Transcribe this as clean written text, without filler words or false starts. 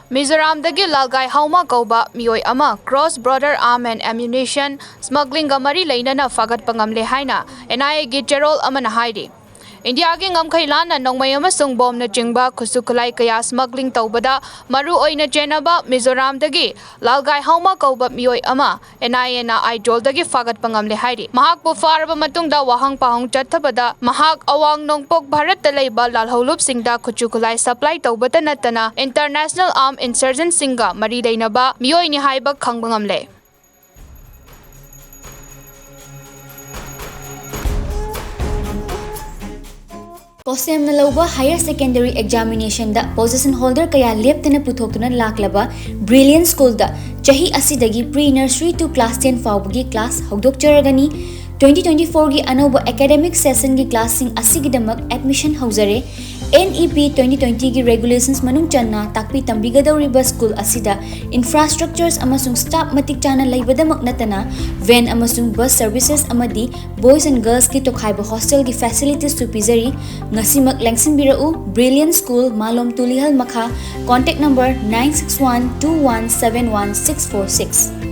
Mizoram dagi lalgai hauma kauba mioi ama cross border arm and ammunition smuggling gamari Leinana Phagatle ngamle haina NIA gi Gerol amana haidi. India gi ngamkhai lana nongmai amasung bom na chingba khusukulai kaya smuggling taubada maru oina jenaba Mizoram dagi lalgai hauma kauba mioi ama NIA na idol dagi Phagatle ngamle haidi. Mahak pu faraba matungda wahang pahong chathabada mahak awang nongpok Bharat talaiba lalholup singda khusukulai supply taubata natana international arm insurgent singa mari dainaba mioi ni haiba khangba ngamle. Kosem na lauba higher secondary examination da position holder kaya leptena puthokuna laklaba Brilliant School da chahi asidagi pre-nursery to class 10 fawbagi class hogdok charagani 2024 gi anoba academic session gi classing asigidamak admission hauzare NEP 2020 gi regulations manung channa takpi tambigadauriba school asida infrastructures amasung staff matik chana laibadamak natana van amasung bus services amadi boys and girls ki tokhaiba hostel gi facilities to pizari ngasimak lengsin birau Brilliant School Malom Tulihal Makha contact number 9612171646